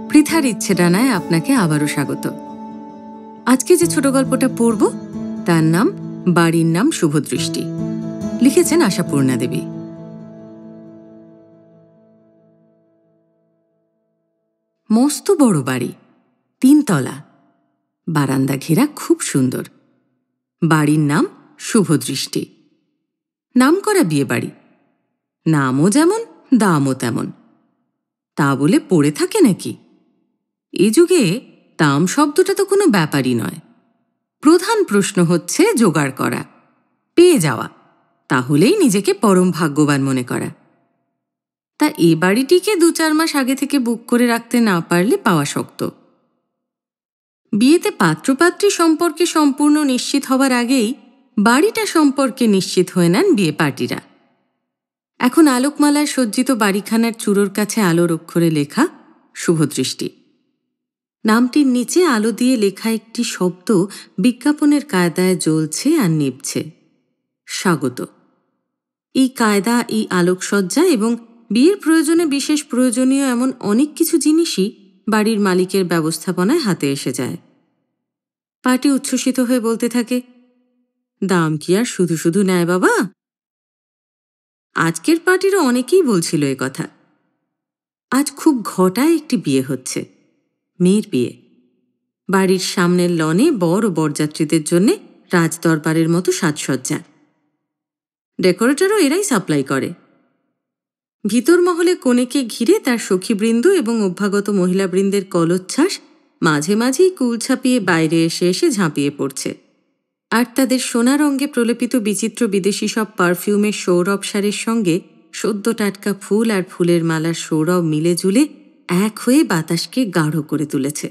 পৃথার ইচ্ছে ডানায় আপনাকে আবারও স্বাগত। আজকে যে ছোট গল্পটা পড়ব তার নাম বাড়ির নাম শুভদৃষ্টি। লিখেছেন আশাপূর্ণা দেবী। মস্ত বড় বাড়ি, 3 তলা, বারান্দা ঘেরা, খুব সুন্দর। বাড়ির নাম শুভদৃষ্টি। নাম করা বিয়ে বাড়ি, নামও যেমন দামও তেমন। তা বলে পড়ে থাকে নাকি? এ যুগে দাম শব্দটা তো কোনো ব্যাপারই নয়। প্রধান প্রশ্ন হচ্ছে জোগাড় করা, পেয়ে যাওয়া, তাহলেই নিজেকে পরম ভাগ্যবান মনে করা। তা এ বাড়িটিকে 2-4 মাস আগে থেকে বুক করে রাখতে না পারলে পাওয়া শক্ত। বিয়েতে পাত্রপাত্রী সম্পর্কে সম্পূর্ণ নিশ্চিত হবার আগেই বাড়িটা সম্পর্কে নিশ্চিত হয়ে নেন বিয়ে পার্টিরা। এখন আলোকমালায় সজ্জিত বাড়িখানার চূড়োর কাছে আলোর অক্ষরে লেখা শুভদৃষ্টি। নামটির নিচে আলো দিয়ে লেখা একটি শব্দ বিজ্ঞাপনের কায়দায় জ্বলছে আর নিভছে, স্বাগত। এই কায়দা, এই আলোকসজ্জা এবং বিয়ের প্রয়োজনে বিশেষ প্রয়োজনীয় এমন অনেক কিছু জিনিসই বাড়ির মালিকের ব্যবস্থাপনায় হাতে এসে যায়। পার্টি উচ্ছ্বসিত হয়ে বলতে থাকে, দাম কি আর শুধু শুধু নেয় বাবা? আজকের পার্টিরও অনেকেই বলছিল এ কথা। আজ খুব ঘটায় একটি বিয়ে হচ্ছে, মেয়ের বিয়ে। বাড়ির সামনের লনে বর ও বরযাত্রীদের জন্যে রাজদরবারের মতো সাজসজ্জা। ডেকোরেটরও এরাই সাপ্লাই করে। ভিতর মহলে কনেকে ঘিরে তার সখীবৃন্দ এবং অভ্যাগত মহিলাবৃন্দের কলোচ্ছ্বাস মাঝে মাঝেই কুল ছাপিয়ে বাইরে এসে এসে ঝাঁপিয়ে পড়ছে। আর তাদের সোনা রঙে প্রলেপিত বিচিত্র বিদেশি সব পারফিউমের সৌরভ সারের সঙ্গে সদ্য টাটকা ফুল আর ফুলের মালার সৌরভ মিলে জুলে এক হয়ে বাতাসকে গাঢ় করে তুলেছে।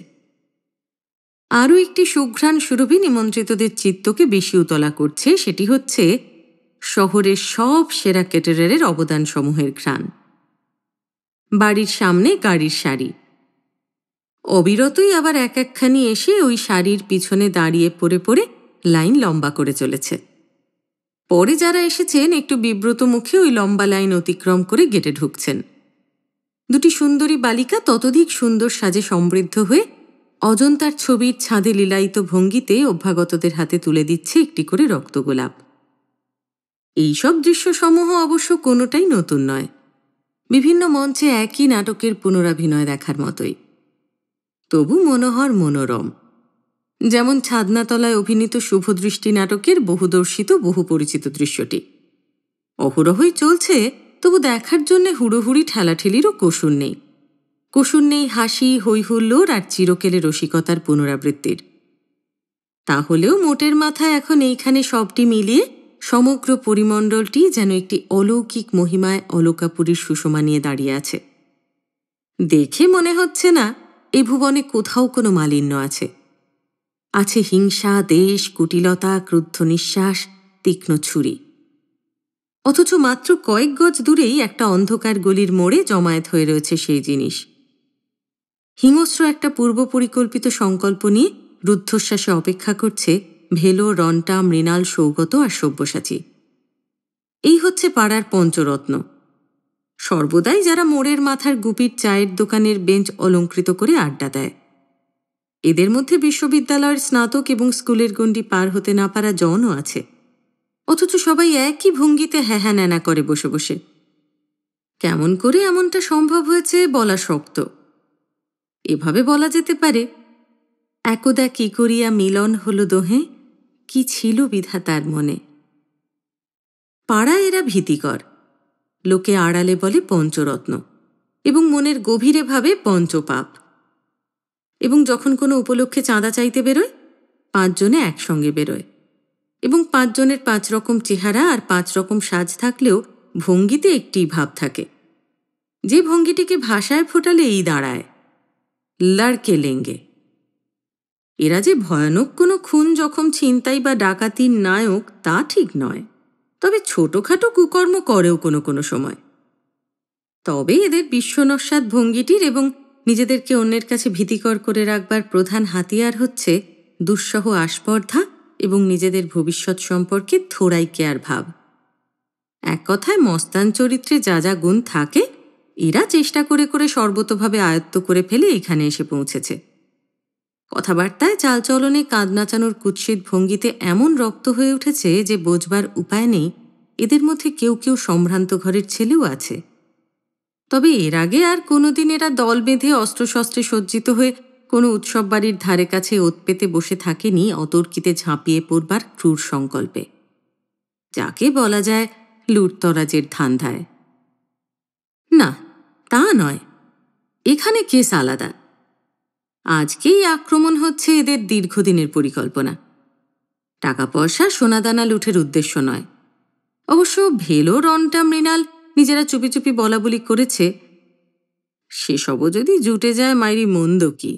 আরও একটি সুঘ্রাণ সুরভি নিমন্ত্রিতদের চিত্তকে বেশি উতলা করছে, সেটি হচ্ছে শহরের সব সেরা ক্যাটারারের অবদানসমূহের ঘ্রাণ। বাড়ির সামনে গাড়ির সারি, অবিরতই আবার এক একখানি এসে ওই শাড়ির পিছনে দাঁড়িয়ে পড়ে পড়ে লাইন লম্বা করে চলেছে। পরে যারা এসেছেন একটু বিব্রত মুখে ওই লম্বা লাইন অতিক্রম করে গেটে ঢুকছেন। দুটি সুন্দরী বালিকা ততোধিক সুন্দর সাজে সমৃদ্ধ হয়ে অজন্তার ছবির ছাদে লীলায়িত ভঙ্গিতে অভ্যাগতদের হাতে তুলে দিচ্ছে একটি করে রক্তগোলাপ। এইসব দৃশ্যসমূহ অবশ্য কোনোটাই নতুন নয়, বিভিন্ন মঞ্চে একই নাটকের পুনরাভিনয় দেখার মতোই, তবু মনোহর মনোরম। যেমন ছাদনাতলায় অভিনীত শুভদৃষ্টি নাটকের বহুদর্শিত বহু পরিচিত দৃশ্যটি। অহরহই চলছে, তবু দেখার জন্যে হুড়োহুড়ি ঠেলাঠেলিরও কসুর নেই। কসুর নেই হাসি, হৈহুল্লোড় আর চিরকেলে রসিকতার পুনরাবৃত্তির। তাহলেও মোটের মাথায় এখন এইখানে সবটি মিলিয়ে সমগ্র পরিমণ্ডলটি যেন একটি অলৌকিক মহিমায় অলকাপুরীর সুষমা নিয়ে দাঁড়িয়ে আছে। দেখে মনে হচ্ছে না এ ভুবনে কোথাও কোনো মালিন্য আছে। আছে হিংসা, দেশ, কুটিলতা, ক্রুদ্ধ নিঃশ্বাস, তীক্ষ্ণ ছুরি। অথচ মাত্র কয়েক গজ দূরেই একটা অন্ধকার গলির মোড়ে জমায়েত হয়ে রয়েছে সেই জিনিস। হিংস্র একটা পূর্ব পরিকল্পিত সংকল্প নিয়ে রুদ্ধশ্বাসে অপেক্ষা করছে ভেলো, রন্টা, মৃণাল, সৌগত আর সব্যসাচী। এই হচ্ছে পাড়ার পঞ্চরত্ন। সর্বদাই যারা মোড়ের মাথার গুপির চায়ের দোকানের বেঞ্চ অলঙ্কৃত করে আড্ডা দেয়। এদের মধ্যে বিশ্ববিদ্যালয়ের স্নাতক এবং স্কুলের গণ্ডি পার হতে না পারা জনও আছে। অথচ সবাই একই ভঙ্গিতে হ্যাঁ ন্যানা করে বসে বসে। কেমন করে এমনটা সম্ভব হয়েছে বলা শক্ত। এভাবে বলা যেতে পারে, একদা কি করিয়া মিলন হলো দোহে, কি ছিল বিধাতার মনে। পাড়ায় এরা ভীতিকর, লোকে আড়ালে বলে পঞ্চরত্ন এবং মনের গভীরে ভাবে পঞ্চপাপ। এবং যখন কোনো উপলক্ষে চাঁদা চাইতে বেরোয়, 5 জনে একসঙ্গে বেরোয় এবং 5 জনের 5 রকম চেহারা আর 5 রকম সাজ থাকলেও ভঙ্গিতে একটি ভাব থাকে, যে ভঙ্গিটিকে ভাষায় ফোটালে এই দাঁড়ায়, লড়কে লেঙ্গে। এরা যে ভয়ানক কোনো খুন, জখম, ছিনতাই বা ডাকাতির নায়ক তা ঠিক নয়, তবে ছোটখাটো কুকর্ম করেও কোনো কোনো সময়। তবে এদের বিশ্বনস্বাদ ভঙ্গিটির এবং নিজেদেরকে অন্যের কাছে ভীতিকর করে রাখবার প্রধান হাতিয়ার হচ্ছে দুঃসহ আস্পর্ধা এবং নিজেদের ভবিষ্যৎ সম্পর্কে থোড়াই কেয়ার ভাব। এক কথায় মস্তান চরিত্রে যা যা গুণ থাকে, এরা চেষ্টা করে করে সর্বতোভাবে আয়ত্ত করে ফেলে এখানে এসে পৌঁছেছে। কথাবার্তায়, চালচলনে, কাঁধ নাচানোর কুৎসিত ভঙ্গিতে এমন রক্ত হয়ে উঠেছে যে বোঝবার উপায় নেই এদের মধ্যে কেউ কেউ সম্ভ্রান্ত ঘরের ছেলেও আছে। তবে এর আগে আর কোনোদিন এরা দল বেঁধে অস্ত্রশস্ত্রে সজ্জিত হয়ে কোনো উৎসব বাড়ির ধারে কাছে ওত পেতে বসে থাকেনি অতর্কিতে ঝাঁপিয়ে পড়বার ক্রূর সংকল্পে, যাকে বলা যায় লুটতরাজের ধান্ধায়। না, তা নয়, এখানে কেস আলাদা। আজকেই আক্রমণ হচ্ছে এদের দীর্ঘদিনের পরিকল্পনা। টাকা পয়সা সোনাদানা লুঠের উদ্দেশ্য নয়। অবশ্য ভেলো, রন্টা, মৃণাল নিজেরা চুপি চুপি বলাবলি করেছে, সেসবও যদি জুটে যায় মাইরি মন্দ কি।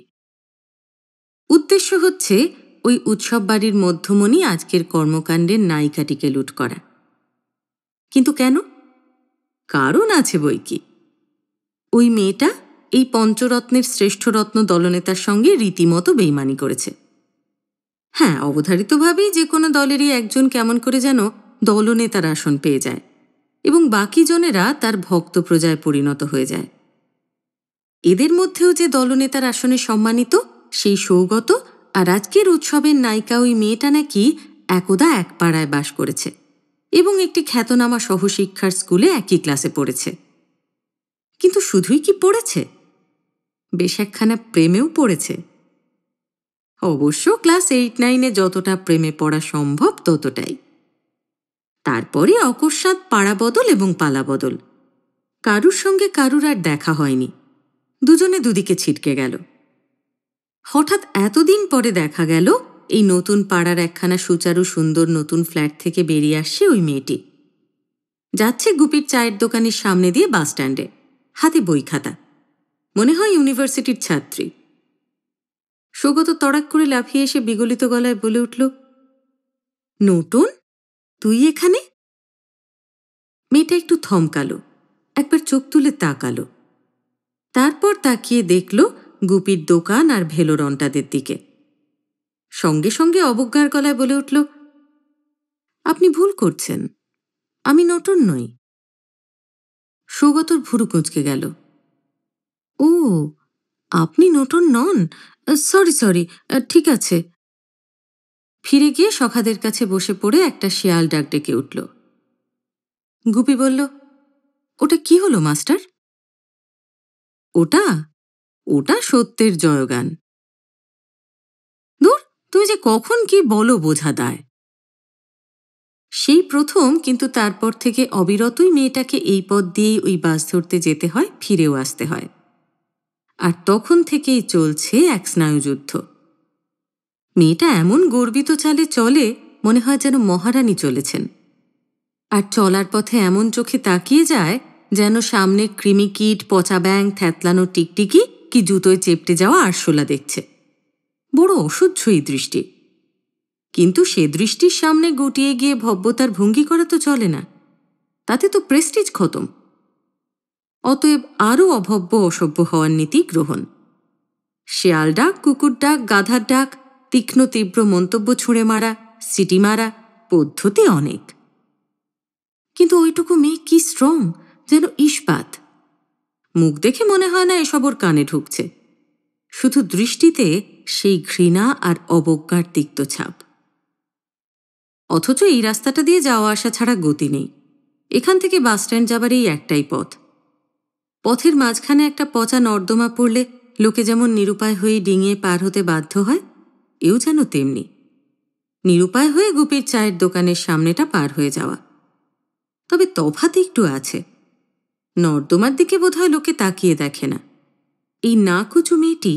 উদ্দেশ্য হচ্ছে ওই উৎসব বাড়ির মধ্যমণি আজকের কর্মকাণ্ডের নায়িকাটিকে লুট করা। কিন্তু কেন? কারণ আছে বই কি। ওই মেয়েটা এই পঞ্চরত্নের শ্রেষ্ঠ রত্ন দলনেতার সঙ্গে রীতিমতো বেইমানি করেছে। হ্যাঁ, অবধারিতভাবেই যে কোনো দলেরই একজন কেমন করে যেন দলনেতার আসন পেয়ে যায় এবং বাকি জনেরা তার ভক্ত প্রজায় পরিণত হয়ে যায়। এদের মধ্যেও যে দলনেতার আসনে সম্মানিত সেই সৌগত আর আজকের উৎসবের নায়িকা ওই মেয়েটা নাকি একদা এক পাড়ায় বাস করেছে এবং একটি খ্যাতনামা সহশিক্ষার স্কুলে একই ক্লাসে পড়েছে। কিন্তু শুধুই কি পড়েছে, বেশ একখানা প্রেমেও পড়েছে। অবশ্য ক্লাস 8-9-এ যতটা প্রেমে পড়া সম্ভব ততটাই। তারপরে অকস্মাৎ পাড়া বদল এবং পালা বদল। কারুর সঙ্গে কারুর আর দেখা হয়নি, দুজনে দুদিকে ছিটকে গেল। হঠাৎ এতদিন পরে দেখা গেল এই নতুন পাড়ার একখানা সুচারু সুন্দর নতুন ফ্ল্যাট থেকে বেরিয়ে আসছে ওই মেয়েটি। যাচ্ছে গুপির চায়ের দোকানের সামনে দিয়ে বাস স্ট্যান্ডে, হাতে বই খাতা, মনে হয় ইউনিভার্সিটির ছাত্রী। সৌগত তড়াক করে লাফিয়ে এসে বিগলিত গলায় বলে উঠল, নতুন, তুই এখানে? মেয়েটা একটু থমকালো, একবার চোখ তুলে তাকালো, তারপর তাকিয়ে দেখল গুপির দোকান আর ভেলো রন্টাদের দিকে। সঙ্গে সঙ্গে অবজ্ঞার গলায় বলে উঠল, আপনি ভুল করছেন, আমি নতুন নই। সৌগতর ভুরু কুঁচকে গেল। ও, আপনি নতুন নন? সরি সরি, ঠিক আছে। ফিরে গিয়ে সখাদের কাছে বসে পড়ে একটা শিয়াল ডাক ডেকে উঠল। গুপি বলল, ওটা কি হলো মাস্টার? ওটা ওটা সত্যের জয়গান। দূর, তুমি যে কখন কি বলো বোঝা দায়। সেই প্রথম, কিন্তু তারপর থেকে অবিরতই মেয়েটাকে এই পথ দিয়েই ওই বাস ধরতে যেতে হয়, ফিরেও আসতে হয়। আর তখন থেকেই চলছে এক স্নায়ুযুদ্ধ। মেয়েটা এমন গর্বিত চালে চলে, মনে হয় যেন মহারানী চলেছেন। আর চলার পথে এমন চোখে তাকিয়ে যায় যেন সামনে কৃমিকীট, পচা ব্যাং, থ্যাতলানো টিকটিকি কি জুতোয় চেপটে যাওয়া আরশোলা দেখছে। বড় অসহ্য এই দৃষ্টি। কিন্তু সে দৃষ্টির সামনে গুটিয়ে গিয়ে ভব্যতার ভঙ্গি করা তো চলে না, তাতে তো প্রেস্টিজ খতম। অতএব আরও অভব্য অসভ্য হওয়ার নীতি গ্রহণ। শেয়াল ডাক, কুকুর ডাক, গাধার ডাক, তীক্ষ্ণ তীব্র মন্তব্য ছুঁড়ে মারা, সিটি মারা, পদ্ধতি অনেক। কিন্তু ওইটুকু মেয়ে কি স্ট্রং, যেন ইস্পাত। মুখ দেখে মনে হয় না এসব ওর কানে ঢুকছে, শুধু দৃষ্টিতে সেই ঘৃণা আর অবজ্ঞার তিক্ত ছাপ। অথচ এই রাস্তাটা দিয়ে যাওয়া আসা ছাড়া গতি নেই। এখান থেকে বাসস্ট্যান্ড যাবার এই একটাই পথ। পথের মাঝখানে একটা পচা নর্দমা পড়লে লোকে যেমন নিরুপায় হয়ে ডিঙিয়ে পার হতে বাধ্য হয়, এও যেন তেমনি নিরুপায় হয়ে গুপির চায়ের দোকানের সামনেটা পার হয়ে যাওয়া। তবে তফাৎ একটু আছে, নর্দমার দিকে বোধহয় লোকে তাকিয়ে দেখে না। এই নাকুচু মেয়েটি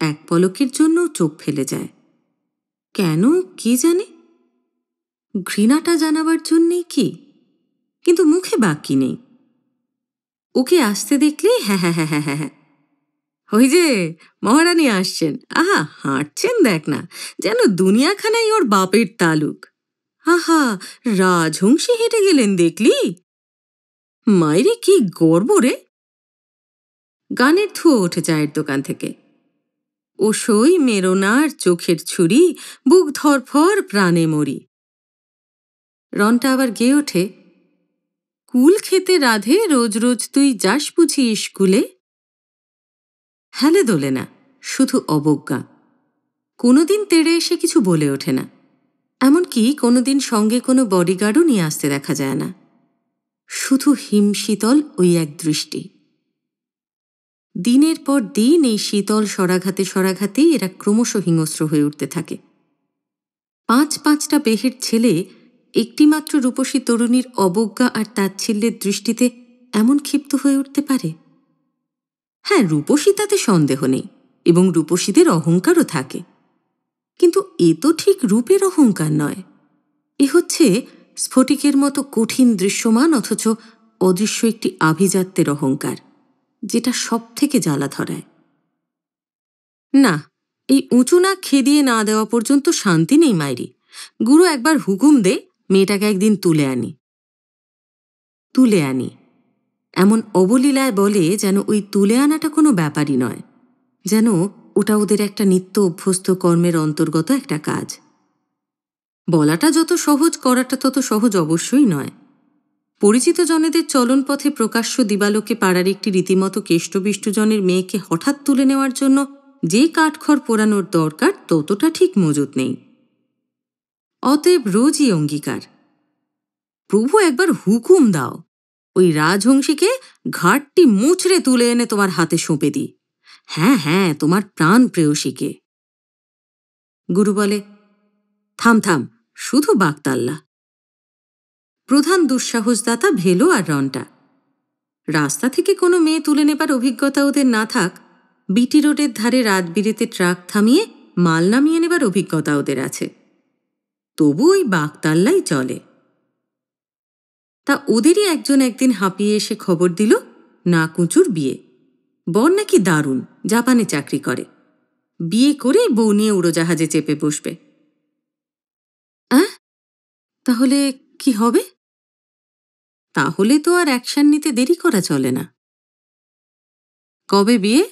এক পলকের জন্য চোখ ফেলে যায়। কেন কি জানে? ঘৃণাটা জানাবার জন্যেই কি? কিন্তু মুখে বাক্যি নেই। ওকে আসতে দেখলে হ্যাঁ হ্যাঁ হ্যাঁ হ্যাঁ হ্যাঁ হ্যাঁ, ওই যে মহারানী আসছেন, আহা হাঁটছেন দেখ না, যেন দুনিয়াখানাই ওর বাপের তালুক। আহা, রাজহংসী হেঁটে গেলেন দেখলি? মাইরে কি গর্ব রে! গানের ধুয়ো ওঠে চায়ের দোকান থেকে। ও সই মেরোনার চোখের ছুরি, বুক ধরফর প্রাণে মরি। রনটা আবার গেয়ে ওঠে, কুল খেতে রাধে রোজ রোজ তুই যাস বুঝি স্কুলে? হেলে দোলে না, শুধু অবজ্ঞা। কোনোদিন তেড়ে এসে কিছু বলে ওঠে না, এমনকি কোনোদিন সঙ্গে কোনো বডিগার্ডও নিয়ে আসতে দেখা যায় না। শুধু হিমশীতল ওই এক দৃষ্টি। দিনের পর দিন এই শীতল সরাঘাতে সরাঘাতেই এরা ক্রমশ হিংস্র হয়ে উঠতে থাকে। 5-5টা বেহের ছেলে একটিমাত্র রূপসী তরুণীর অবজ্ঞা আর তাচ্ছিল্যের দৃষ্টিতে এমন ক্ষিপ্ত হয়ে উঠতে পারে? হ্যাঁ, রূপসী তাতে সন্দেহ নেই, এবং রূপসীদের অহংকারও থাকে, কিন্তু এ তো ঠিক রূপের অহংকার নয়। এ হচ্ছে স্ফটিকের মতো কঠিন দৃশ্যমান অথচ অদৃশ্য একটি আভিজাত্যের অহংকার, যেটা সব থেকে জ্বালা ধরায়। না, এই উঁচু নাক খেদিয়ে না দেওয়া পর্যন্ত শান্তি নেই মাইরি। গুরু একবার হুকুম দে, মেয়েটাকে একদিন তুলে আনি। এমন অবলীলায় বলে যেন ওই তুলে আনাটা কোনো ব্যাপারই নয়, যেন ওটা ওদের একটা নিত্য অভ্যস্ত কর্মের অন্তর্গত একটা কাজ। বলাটা যত সহজ, করাটা তত সহজ অবশ্যই নয়। পরিচিত জনেদের চলনপথে প্রকাশ্য দিবালোকে পাড়ার একটি রীতিমতো কেষ্টবিষ্টজনের মেয়েকে হঠাৎ তুলে নেওয়ার জন্য যে কাঠখড় পোড়ানোর দরকার ততটা ঠিক মজুত নেই। অতএব রোজই অঙ্গীকার, প্রভু একবার হুকুম দাও, ওই রাজহংসীকে ঘাটটি মুচড়ে তুলে এনে তোমার হাতে সঁপে দিই। হ্যাঁ, তোমার প্রাণ প্রেয়সীকে। গুরু বলে, থাম, শুধু বাকতাল্লা। প্রধান দুঃসাহসদাতা ভেলো আর রন্টা। রাস্তা থেকে কোনো মেয়ে তুলে নেবার অভিজ্ঞতা ওদের না থাক, বিটি রোডের ধারে রাত বিরেতে ট্রাক থামিয়ে মাল নামিয়ে নেবার অভিজ্ঞতা ওদের আছে। তবু ওই বাকতাল্লাই চলে। তা ওদেরই একজন একদিন হাঁপিয়ে এসে খবর দিল না কুঁচুর বিয়ে। বর নাকি দারুণ, জাপানে চাকরি করে, বিয়ে করে বউ নিয়ে উড়োজাহাজে চেপে বসবে। তাহলে কি হবে? তাহলে তো আর অ্যাকশন নিতে দেরি করা চলে না। কবে বিয়ে?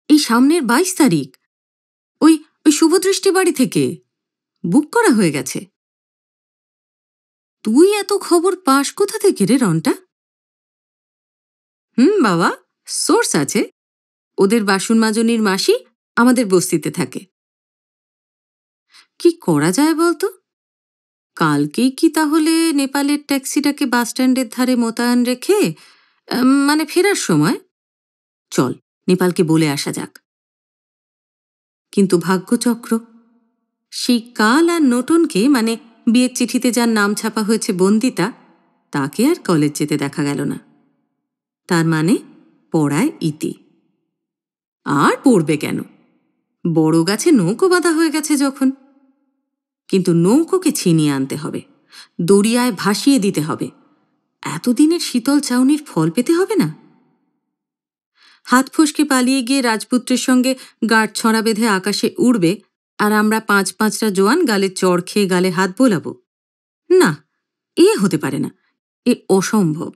এই সামনের 22 তারিখ, ওই শুভদৃষ্টি বাড়ি থেকে বুক করা হয়ে গেছে। তুই এত খবর পাস কোথা থেকে রে রন্টা? বাবা, সোর্স আছে। ওদের বাসন মাজনির মাসি আমাদের বস্তিতে থাকে। কি করা যায় বলতো? কালকেই কি তাহলে নেপালের ট্যাক্সিটাকে বাসস্ট্যান্ডের ধারে মোতায়েন রেখে, মানে ফেরার সময় চল নেপালকে বলে আসা যাক। কিন্তু ভাগ্যচক্র, সেই কাল আর নতুনকে, মানে বিয়ের চিঠিতে যার নাম ছাপা হয়েছে বন্দিতা, তাকে আর কলেজ যেতে দেখা গেল না। তার মানে পড়ায় ইতি। আর পড়বে কেন? বড় গাছে নৌকো বাঁধা হয়ে গেছে যখন। কিন্তু নৌকোকে ছিনিয়ে আনতে হবে, দরিয়ায় ভাসিয়ে দিতে হবে। এতদিনের শীতল চাউনির ফল পেতে হবে না? হাত ফসকে পালিয়ে গিয়ে রাজপুত্রের সঙ্গে গাঁট ছড়া বেঁধে আকাশে উড়বে, আর আমরা 5-5টা জোয়ান গালে চড় খেয়ে গালে হাত বোলাবো? না, এ হতে পারে না, এ অসম্ভব।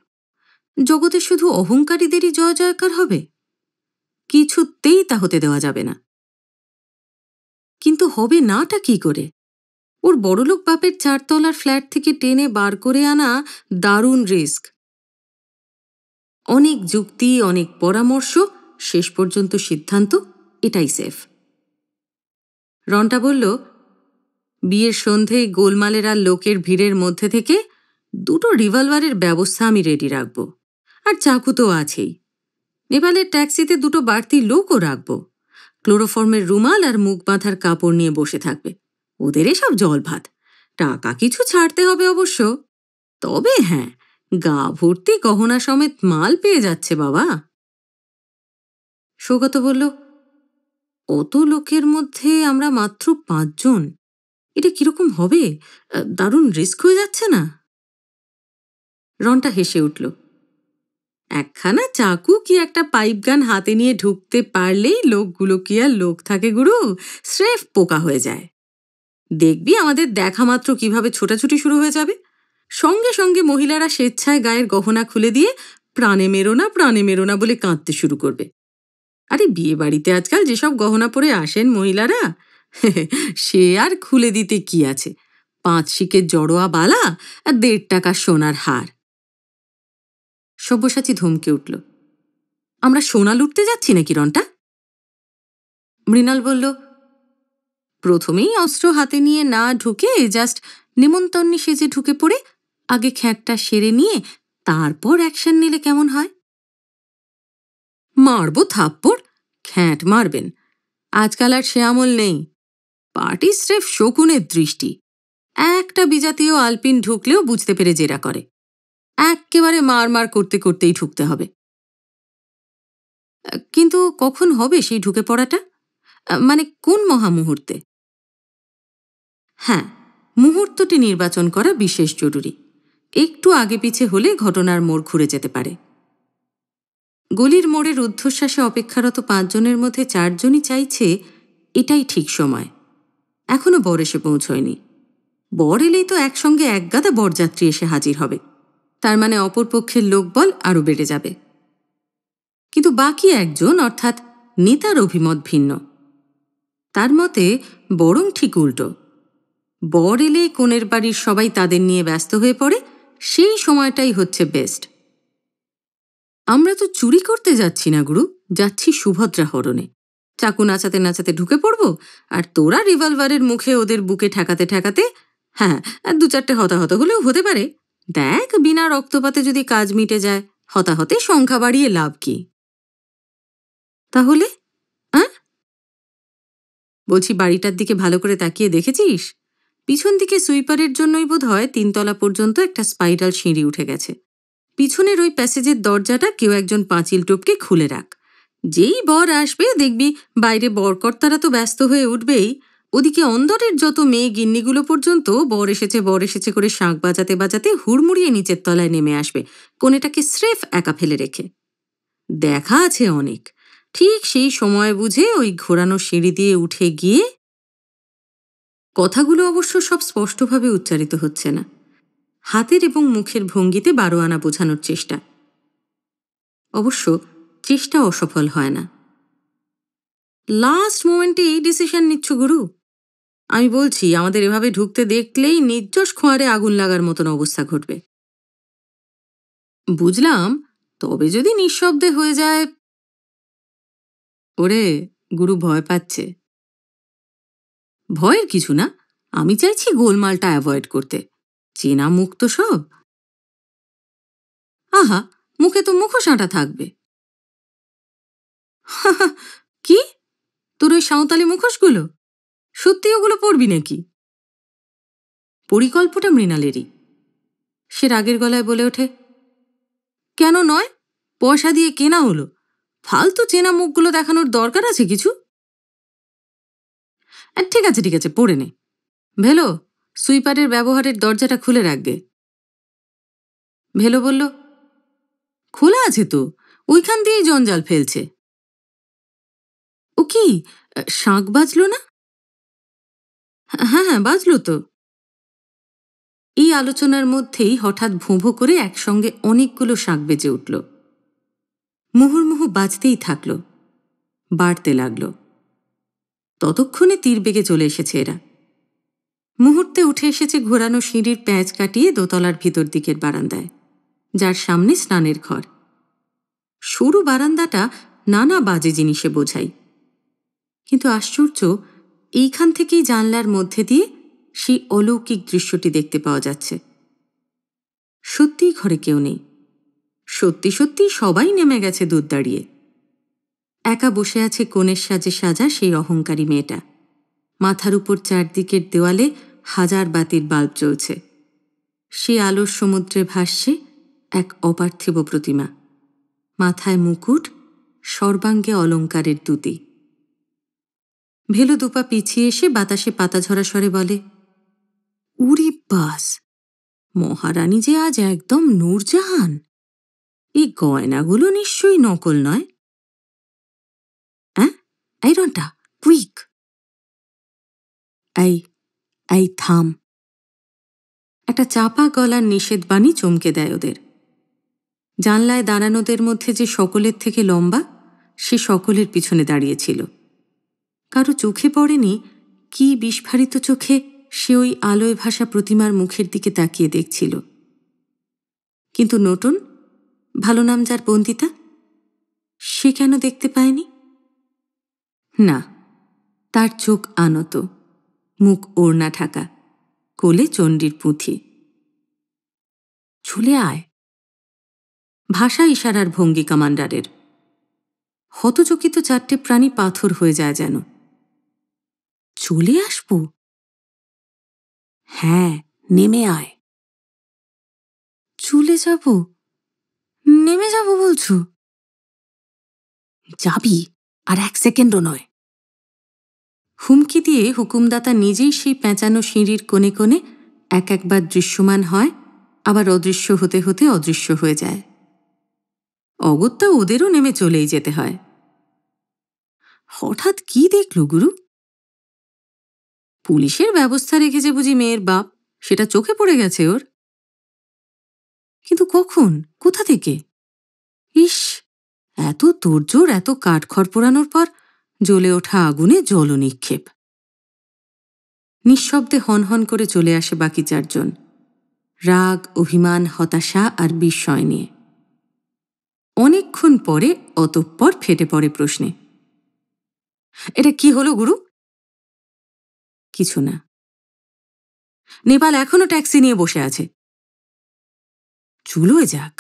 জগতে শুধু অহংকারীদেরই জয় জয়কার হবে? কিছুতেই তা হতে দেওয়া যাবে না। কিন্তু হবে নাটা কি করে? ওর বড়লোক বাপের 4 তলার ফ্ল্যাট থেকে টেনে বার করে আনা দারুণ রিস্ক। অনেক যুক্তি, অনেক পরামর্শ, শেষ পর্যন্ত সিদ্ধান্ত এটাই সেফ। রন্টা বলল, বিয়ের সন্ধেয় গোলমালের আর লোকের ভিড়ের মধ্যে থেকে 2টো রিভলভারের ব্যবস্থা আমি রেডি রাখব, আর চাকু তো আছেই। নেপালের ট্যাক্সিতে 2টো বাড়তি লোকও রাখব। ক্লোরোফর্মের রুমাল আর মুখ বাঁধার কাপড় নিয়ে বসে থাকবে। ওদের এসব জল ভাত, টাকা কিছু ছাড়তে হবে অবশ্য। তবে হ্যাঁ, গা ভর্তি গহনা সমেত মাল পেয়ে যাচ্ছে বাবা। সৌগত বলল, অত লোকের মধ্যে আমরা মাত্র 5 জন, এটা কিরকম হবে? দারুণ রিস্ক হয়ে যাচ্ছে না? রন্টা হেসে উঠল। একখানা চাকু কি একটা পাইপ গান হাতে নিয়ে ঢুকতে পারলেই লোকগুলো কি আর লোক থাকে গুরু, স্রেফ পোকা হয়ে যায়। দেখবি আমাদের দেখা মাত্র কিভাবে ছোটাছুটি শুরু হয়ে যাবে। সঙ্গে সঙ্গে মহিলারা স্বেচ্ছায় গায়ের গহনা খুলে দিয়ে প্রাণে মেরো না বলে কাঁদতে শুরু করবে। আরে বিয়ে বাড়িতে আজকাল যেসব গহনা পরে আসেন মহিলারা, সে আর খুলে দিতে কি আছে? 5 শিকের জড়োয়া বালা আর 1.5 টাকার সোনার হার। সব্যসাচী ধমকে উঠল, আমরা সোনা লুটতে যাচ্ছি নাকি রন্টা? মৃণাল বলল, প্রথমেই অস্ত্র হাতে নিয়ে না ঢুকে জাস্ট নিমন্তন্নী সেজে ঢুকে পড়ে আগে খ্যাঁটটা সেরে নিয়ে তারপর অ্যাকশন নিলে কেমন হয়? মারবো থাপ্পড়, খ্যাঁট মারবেন। আজকাল আর সে আমল নেই। পার্টি স্রেফ শকুনের দৃষ্টি। একটা বিজাতীয় আলপিন ঢুকলেও বুঝতে পেরে জেরা করে। একেবারে মার করতে করতেই ঢুকতে হবে। কিন্তু কখন হবে সেই ঢুকে পড়াটা? মানে কোন মহামুহূর্তে? হ্যাঁ, মুহূর্তটি নির্বাচন করা বিশেষ জরুরি। একটু আগে পিছে হলে ঘটনার মোড় ঘুরে যেতে পারে। গলির মোড়ের ঊর্ধ্বশ্বাসে অপেক্ষারত 5 জনের মধ্যে 4 জনই চাইছে এটাই ঠিক সময়। এখনো বর এসে পৌঁছয়নি। বর এলেই তো একসঙ্গে একগাদা বরযাত্রী এসে হাজির হবে। তার মানে অপরপক্ষের লোকবল আরও বেড়ে যাবে। কিন্তু বাকি একজন অর্থাৎ নেতার অভিমত ভিন্ন। তার মতে বরং ঠিক উল্টো। বর এলে কনের বাড়ির সবাই তাদের নিয়ে ব্যস্ত হয়ে পড়ে, সেই সময়টাই হচ্ছে বেস্ট। আমরা তো চুরি করতে যাচ্ছি না গুরু, যাচ্ছি সুভদ্রা হরণে। চাকু নাচাতে নাচাতে ঢুকে পড়ব, আর তোরা রিভলভারের মুখে ওদের বুকে ঠেকাতে ঠেকাতে, হ্যাঁ 2-4টে হতাহত হলেও হতে পারে। দেখ, বিনা রক্তপাতে যদি কাজ মিটে যায়, হতাহতে সংখ্যা বাড়িয়ে লাভ কি? তাহলে বলছি, বাড়িটার দিকে ভালো করে তাকিয়ে দেখেছিস? পিছন দিকে সুইপারের জন্যই বোধ হয় 3 তলা পর্যন্ত একটা স্পাইরাল সিঁড়ি উঠে গেছে। পিছনের ওই প্যাসেজের দরজাটা কেউ একজন পাঁচিল টপকে খুলে রাখ। যেই বর আসবে দেখবি বাইরে বরকর্তারা তো ব্যস্ত হয়ে উঠবেই, ওদিকে অন্দরের যত মেয়ে গিন্নিগুলো পর্যন্ত বর এসেছে করে শাঁখ বাজাতে বাজাতে হুড়মুড়িয়ে নিচের তলায় নেমে আসবে, কোনেটাকে স্রেফ একা ফেলে রেখে। দেখা আছে অনেক। ঠিক সেই সময় বুঝে ওই ঘোরানো সিঁড়ি দিয়ে উঠে গিয়ে, কথাগুলো অবশ্য সব স্পষ্টভাবে উচ্চারিত হচ্ছে না, হাতের এবং মুখের ভঙ্গিতে 12 আনা বোঝানোর চেষ্টা। অবশ্য চেষ্টা অসফল হয় না। লাস্ট মোমেন্টে এই ডিসিশন নিচ্ছ গুরু? আমি বলছি, আমাদের এভাবে ঢুকতে দেখলেই নির্যশ খোঁয়ারে আগুন লাগার মতন অবস্থা ঘটবে। বুঝলাম, তবে যদি নিঃশব্দে হয়ে যায়। ওরে, গুরু ভয় পাচ্ছে। ভয়ের কিছু না, আমি চাইছি গোলমালটা অ্যাভয়েড করতে। চেনা মুখ তো সব। আহা, মুখে তো মুখোশ আঁটা থাকবে। কি, তোর ওই সাঁওতালি মুখোশগুলো? সত্যি ওগুলো পরবি নাকি? পরিকল্পটা মৃণালেরই। সে রাগের গলায় বলে ওঠে, কেন নয়? পয়সা দিয়ে কেনা হলো। ফালতু চেনা মুখগুলো দেখানোর দরকার আছে কিছু? ঠিক আছে, পড়ে নে। ভেলো, সুইপারের ব্যবহারের দরজাটা খুলে রাখবে। ভেলো বলল, খোলা আছে তো, ওইখান দিয়েই জঞ্জাল ফেলছে। ও কি, শাঁখ বাজলো না? হ্যাঁ, বাজলো তো। এই আলোচনার মধ্যেই হঠাৎ ভোঁ করে একসঙ্গে অনেকগুলো শাঁখ বেজে উঠল। মুহুর্মুহু বাজতেই থাকল, বাড়তে লাগল। ততক্ষণে তীর বেগে চলে এসেছে এরা। মুহূর্তে উঠে এসেছে ঘোরানো সিঁড়ির প্যাঁচ কাটিয়ে দোতলার ভিতর দিকের বারান্দায়, যার সামনে স্নানের ঘর। সরু বারান্দাটা নানা বাজে জিনিসে বোঝাই, কিন্তু আশ্চর্য, এইখান থেকেই জানলার মধ্যে দিয়ে সেই অলৌকিক দৃশ্যটি দেখতে পাওয়া যাচ্ছে। সত্যিই ঘরে কেউ নেই। সত্যি সবাই নেমে গেছে দুধ দাঁড়িয়ে। একা বসে আছে কনের সাজে সাজা সেই অহংকারী মেয়েটা। মাথার উপর চারদিকের দেওয়ালে 1000 বাতির বাল্ব জ্বলছে। সে আলোর সমুদ্রে ভাসছে এক অপার্থিব প্রতিমা। মাথায় মুকুট, সর্বাঙ্গে অলঙ্কারের দুতি। ভেলু দুপা পিছিয়ে এসে বাতাসে পাতা ঝরা স্বরে বলে, উরি বাস, মহারানী যে আজ একদম নূরজাহান। এই গয়নাগুলো নিশ্চয়ই নকল নয়। এই রন্টা, কুইক! এই থাম। একটা চাপা গলার নিষেধ বাণী চমকে দেয় ওদের। জানলায় দাঁড়ানোদের মধ্যে যে সকলের থেকে লম্বা, সে সকলের পিছনে দাঁড়িয়েছিল। কারো চোখে পড়েনি কি বিস্ফারিত চোখে সে ওই আলোয় ভাসা প্রতিমার মুখের দিকে তাকিয়ে দেখছিল। কিন্তু নতুন ভালো নাম যার বন্দিতা, সে কেন দেখতে পায়নি? না, তার চোখ আনত, মুখ ওড়না ঢাকা, কোলে চণ্ডীর পুঁথি। চলে আয়, ভাষা ইশারার ভঙ্গি কমান্ডারের। হতচকিত চারটে প্রাণী পাথর হয়ে যায় যেন। চলে আসবো? হ্যাঁ, নেমে আয়। চলে যাব? নেমে যাব বলছো? যাবি, আর 1 সেকেন্ডও নয়। হুমকি দিয়ে হুকুমদাতা নিজেই সেই পেঁচানো সিঁড়ির কোণে কোণে এক একবার দৃশ্যমান হয়, আবার অদৃশ্য হতে হতে অদৃশ্য হয়ে যায়। অগত্যা ওদেরও নেমে চলেই যেতে হয়। হঠাৎ কি দেখল গুরু? পুলিশের ব্যবস্থা রেখেছে বুঝি মেয়ের বাপ, সেটা চোখে পড়ে গেছে ওর। কিন্তু কখন, কোথা থেকে? ইস, এত তোড়জোড়, এত কাঠখড় পোড়ানোর পর জ্বলে ওঠা আগুনে জল নিক্ষেপ। নিঃশব্দে হনহন করে চলে আসে বাকি 4 জন, রাগ, অভিমান, হতাশা আর বিস্ময় নিয়ে। অনেকক্ষণ পরে অতঃপর ফেটে পড়ে প্রশ্নে, এটা কি হলো গুরু? কিছু না, নেপাল এখনো ট্যাক্সি নিয়ে বসে আছে। চুলোয় যাক।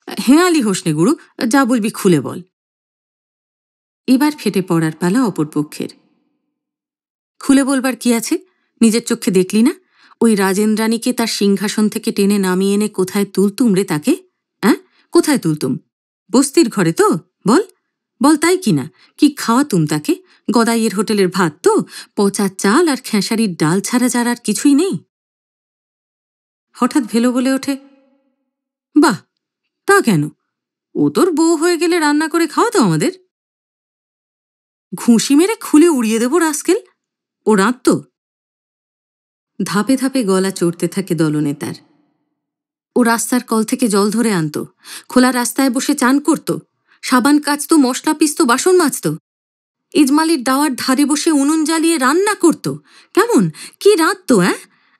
হেঁয়ালি হোসনে গুরু, যা বলবি খুলে বল। এবার ফেটে পড়ার পালা অপরপক্ষের। খুলে বলবার কি আছে? নিজের চোখে দেখলি না ওই রাজেন্দ্রাণীকে তার সিংহাসন থেকে টেনে নামিয়ে এনে কোথায় তুলতুম রে তাকে? কোথায় তুলতুম? বস্তির ঘরে তো? বল বল, তাই কিনা? কি খাওয়াতুম তাকে? গদাইয়ের হোটেলের ভাত তো? পচা চাল আর খেসারির ডাল ছাড়া যার আর কিছুই নেই। হঠাৎ ভেলো বলে ওঠে, বাহ, তা কেন? ও তোর বউ হয়ে গেলে রান্না করে খাওয়াতো আমাদের। ঘুষি মেরে খুলে উড়িয়ে দেব রাস্কেল। ও রাঁধত। ধাপে ধাপে গলা চড়তে থাকে দলনেতার। ও রাস্তার কল থেকে জল ধরে আনত, খোলা রাস্তায় বসে চান করত, সাবান কাচত, মশলা পিসত, বাসন মাজত, ইজমালির দাওয়ার ধারে বসে উনুন জ্বালিয়ে রান্না করত। কেমন কি রাঁধত?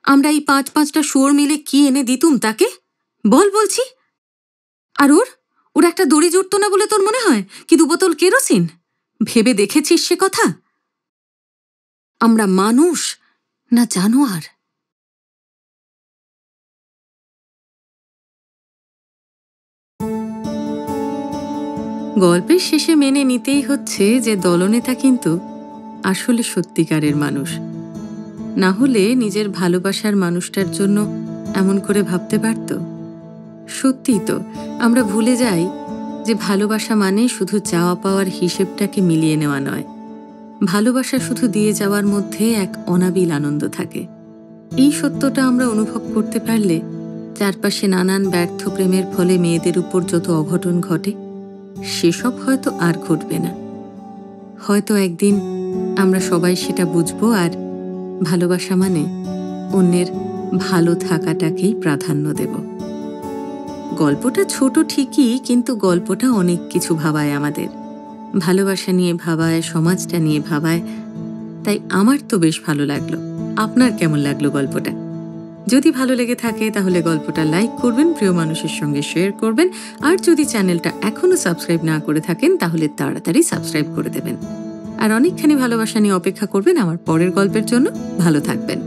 আমরা এই 5-5টা শুয়োর মিলে কি এনে দিতুম তাকে? বল বলছি। আর ওর একটা দড়ি জুটত না বলে তোর মনে হয়? কি 2 বোতল কেরোসিন? ভেবে দেখেছিস সে কথা? আমরা মানুষ না জানোয়ার? গল্পের শেষে মেনে নিতেই হচ্ছে যে দলনেতা কিন্তু আসলে সত্যিকারের মানুষ। না হলে নিজের ভালোবাসার মানুষটার জন্য এমন করে ভাবতে পারত? সত্যিই তো, আমরা ভুলে যাই যে ভালোবাসা মানে শুধু চাওয়া পাওয়ার হিসেবটাকে মিলিয়ে নেওয়া নয়। ভালোবাসা শুধু দিয়ে যাওয়ার মধ্যে এক অনাবিল আনন্দ থাকে। এই সত্যটা আমরা অনুভব করতে পারলে চারপাশে নানান ব্যর্থ প্রেমের ফলে মেয়েদের উপর যত অঘটন ঘটে, সেসব হয়তো আর ঘটবে না। হয়তো একদিন আমরা সবাই সেটা বুঝবো, আর ভালোবাসা মানে অন্যের ভালো থাকাটাকেই প্রাধান্য দেব। গল্পটা ছোট ঠিকই, কিন্তু গল্পটা অনেক কিছু ভাবায় আমাদের। ভালোবাসা নিয়ে ভাবায়, সমাজটা নিয়ে ভাবায়। তাই আমার তো বেশ ভালো লাগলো। আপনার কেমন লাগলো গল্পটা? যদি ভালো লেগে থাকে তাহলে গল্পটা লাইক করবেন, প্রিয় মানুষের সঙ্গে শেয়ার করবেন, আর যদি চ্যানেলটা এখনো সাবস্ক্রাইব না করে থাকেন তাহলে তাড়াতাড়ি সাবস্ক্রাইব করে দেবেন। আর অনেকখানি ভালোবাসা নিয়ে অপেক্ষা করবেন আমার পরের গল্পের জন্য। ভালো থাকবেন।